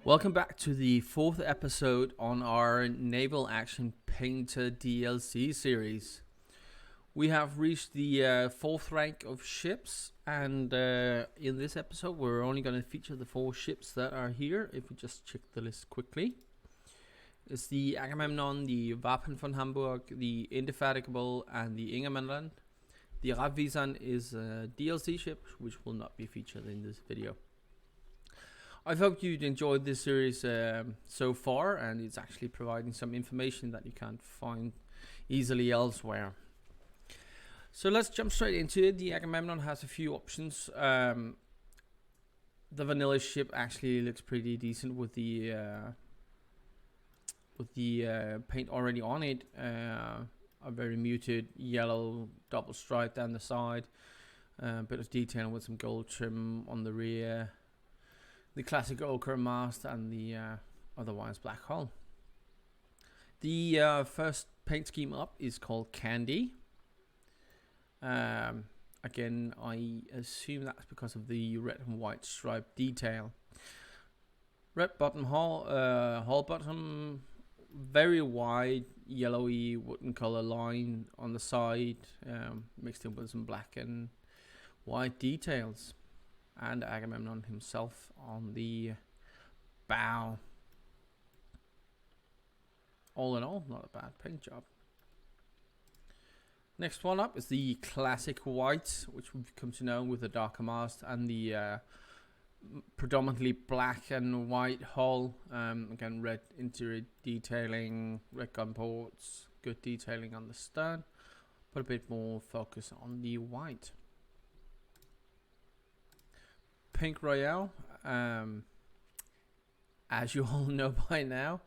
Welcome back to the fourth episode on our Naval Action Painter DLC series. We have reached the fourth rank of ships, and in this episode we're only going to feature the four ships that are here. If we just check the list quickly, it's the Agamemnon, the Wapen von Hamburg, the Indefatigable, and the Ingermanland. The Wapen is a DLC ship which will not be featured in this video. I hope you'd enjoyed this series so far, and it's actually providing some information that you can't find easily elsewhere. So let's jump straight into it. The Agamemnon has a few options. The vanilla ship actually looks pretty decent with the paint already on it. A very muted yellow double stripe down the side, a bit of detail with some gold trim on the rear. The classic ochre mast and the otherwise black hull. The first paint scheme up is called Candy. Again, I assume that's because of the red and white stripe detail. Red bottom hull bottom, very wide yellowy wooden color line on the side, mixed in with some black and white details. And Agamemnon himself on the bow. All in all, not a bad paint job. Next one up is the classic white, which we've come to know with the darker mast and the predominantly black and white hull. Again, red interior detailing, red gun ports, good detailing on the stern, but a bit more focus on the white. Pink Royale, as you all know by now,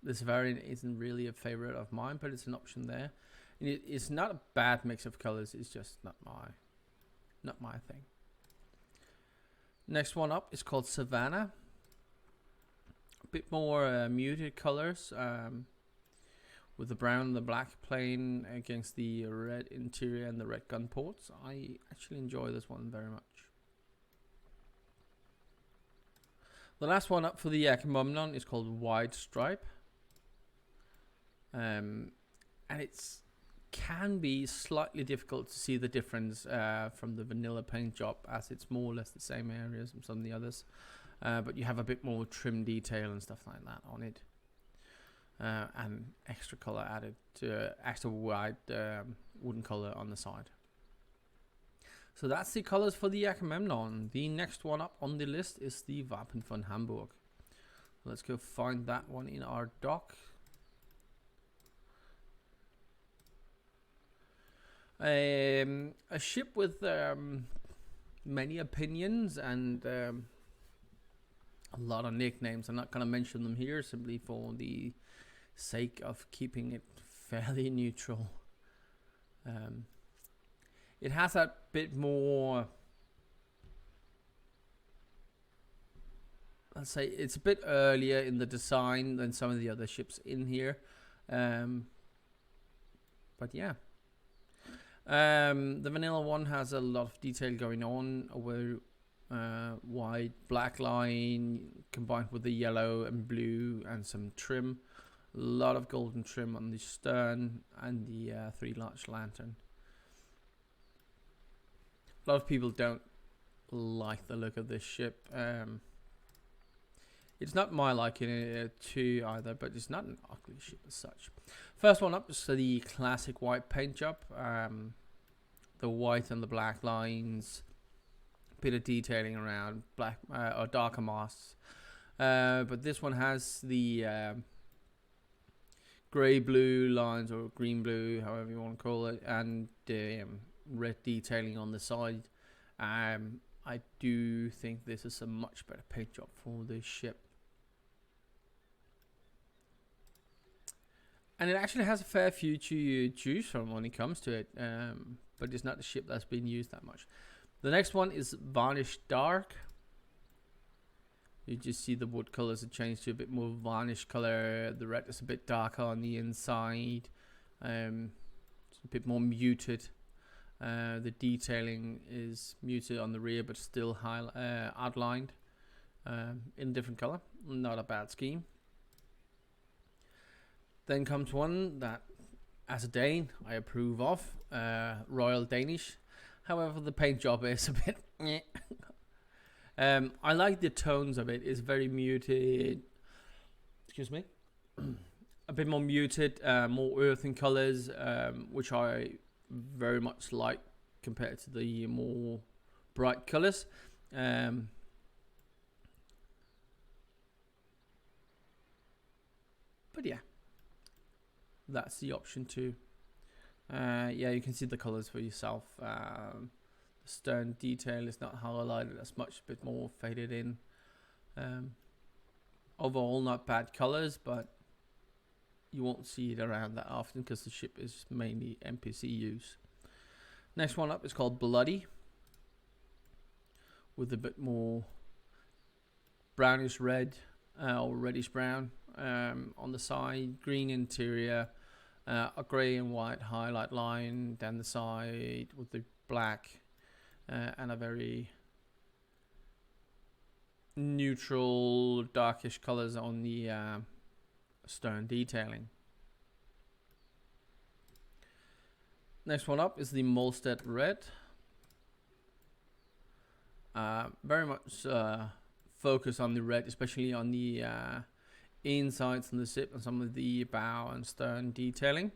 this variant isn't really a favorite of mine, but it's an option there. And it's not a bad mix of colors. It's just not my thing. Next one up is called Savannah. A bit more muted colors, with the brown and the black playing against the red interior and the red gun ports. I actually enjoy this one very much. The last one up for the Agamemnon is called Wide Stripe. And it's can be slightly difficult to see the difference from the vanilla paint job, as it's more or less the same areas as some of the others. But you have a bit more trim detail and stuff like that on it. And extra color added to extra white wooden color on the side. So that's the colors for the Agamemnon. The next one up on the list is the Wapen von Hamburg. Let's go find that one in our dock. A ship with many opinions and a lot of nicknames. I'm not going to mention them here simply for the sake of keeping it fairly neutral. It has that bit more, let's say it's a bit earlier in the design than some of the other ships in here. But yeah. The vanilla one has a lot of detail going on, over white, black line combined with the yellow and blue and some trim. A lot of golden trim on the stern and the 3 large lantern. A lot of people don't like the look of this ship. It's not my liking too either, but it's not an ugly ship as such. First one up is the classic white paint job. The white and the black lines, bit of detailing around black or darker masts. But this one has the grey-blue lines, or green-blue, however you want to call it, and red detailing on the side. I do think this is a much better paint job for this ship. And it actually has a fair few to choose from when it comes to it, but it's not a ship that's been used that much. The next one is Varnished Dark. You just see the wood colors have changed to a bit more varnish color. The red is a bit darker on the inside. It's a bit more muted. The detailing is muted on the rear, but still outlined. in a different color. Not a bad scheme. Then comes one that, as a Dane, I approve of, Royal Danish. However, the paint job is a bit I like the tones of it. It's very muted. Excuse me. A bit more muted, more earthen colors, which I very much like compared to the more bright colors. But yeah, that's the option too. Yeah, you can see the colors for yourself. The stern detail is not highlighted as much, a bit more faded in. Overall, not bad colors, but you won't see it around that often because the ship is mainly NPC use. Next one up is called Bloody, with a bit more brownish red or reddish brown on the side, green interior, a grey and white highlight line down the side with the black, and a very neutral darkish colors on the stern detailing. Next one up is the Molstead Red. Very much focus on the red, especially on the insides on the ship and some of the bow and stern detailing.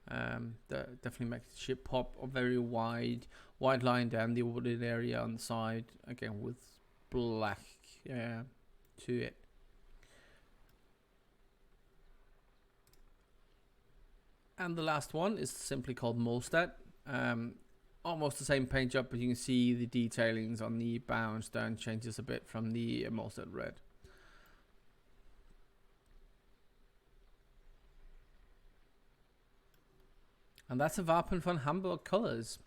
That definitely makes the ship pop. A very wide line down the wooded area on the side, again with black to it. And the last one is simply called Molstead. Almost the same paint job, but you can see the detailings on the bow and stern changes a bit from the Molstead Red. And that's a Wapen von Hamburg colors.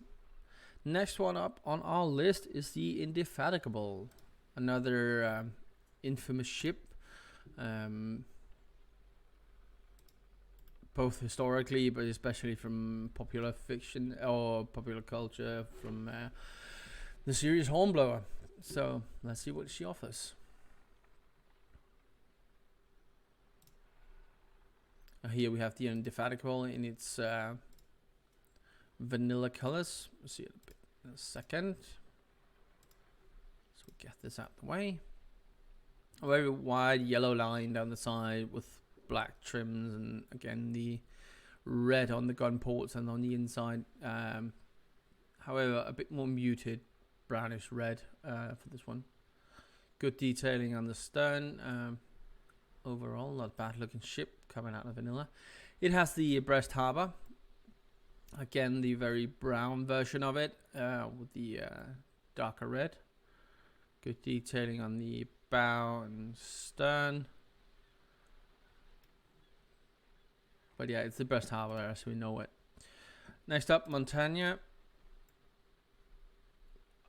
Next one up on our list is the Indefatigable, another infamous ship, both historically, but especially from popular fiction or popular culture from the series Hornblower. So let's see what she offers. Here we have the Indefatigable in its vanilla colors. We'll see it a bit in a second. So we get this out the way. A very wide yellow line down the side with black trims, and again the red on the gun ports and on the inside. However, a bit more muted brownish red for this one. Good detailing on the stern. Overall, not bad looking ship coming out of vanilla. It has the breast harbor. Again, the very brown version of it with the darker red. Good detailing on the bow and stern. But yeah, it's the breast harbor as we know it. Next up, Montagna.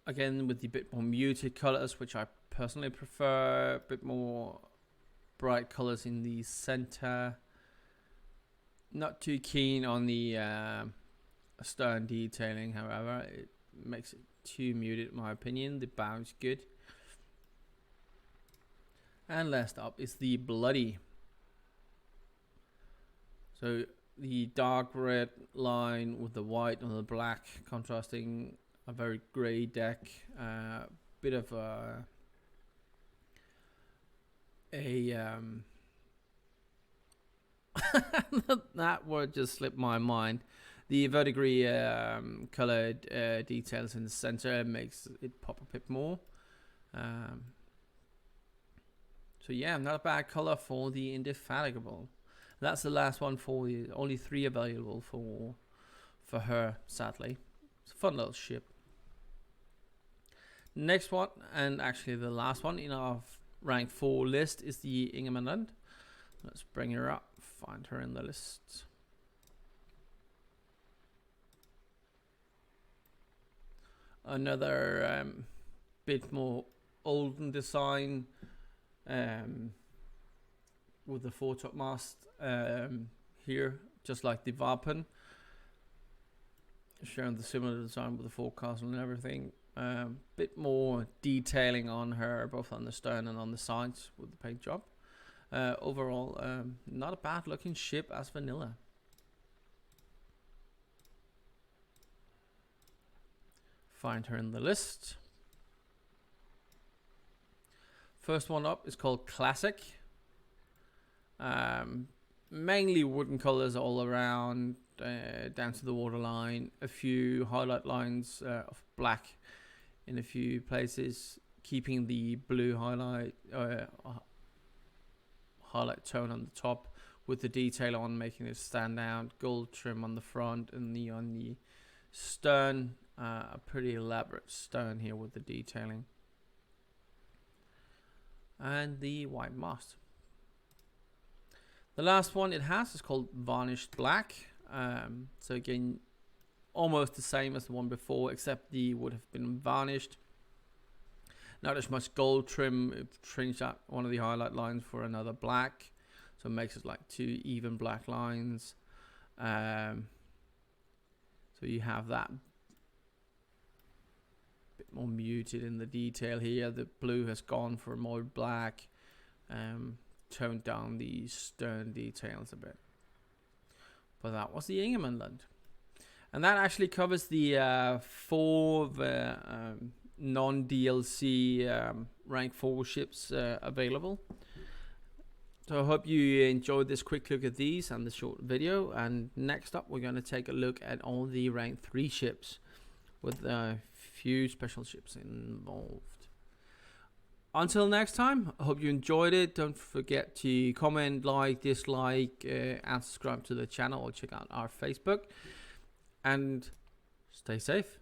Again, with the bit more muted colors, which I personally prefer. A bit more bright colors in the center. Not too keen on the stern detailing, however. It makes it too muted in my opinion. The bow is good. And last up is the Bloody. So the dark red line with the white and the black contrasting a very grey deck. Bit of a that word just slipped my mind. The verdigris colored details in the center makes it pop a bit more. So yeah, not a bad color for the Indefatigable. That's the last one for you. Only 3 available for her, sadly. It's a fun little ship. Next one, and actually the last one in our rank 4 list, is the Ingermanland. Let's bring her up, find her in the list. Another bit more olden design, with the foretop mast here, just like the Wapen, sharing the similar design with the forecastle and everything. Bit more detailing on her, both on the stern and on the sides with the paint job. Overall, not a bad looking ship as vanilla. Find her in the list. First one up is called Classic. Mainly wooden colors all around, down to the waterline. A few highlight lines of black in a few places, keeping the blue highlight tone on the top with the detail on, making it stand out. Gold trim on the front and on the stern. A pretty elaborate stern here with the detailing. And the white mast. The last one it has is called Varnished Black. So again, almost the same as the one before, except the would have been varnished. Not as much gold trim. It changed out one of the highlight lines for another black, so it makes it like two even black lines. So you have that bit more muted in the detail here. The blue has gone for more black. Toned down the stern details a bit. But that was the Ingermanland. And that actually covers the 4 non-DLC rank 4 ships available. So I hope you enjoyed this quick look at these and the short video. And next up, we're going to take a look at all the rank 3 ships with a few special ships involved. Until next time, I hope you enjoyed it. Don't forget to comment, like, dislike, and subscribe to the channel, or check out our Facebook. And stay safe.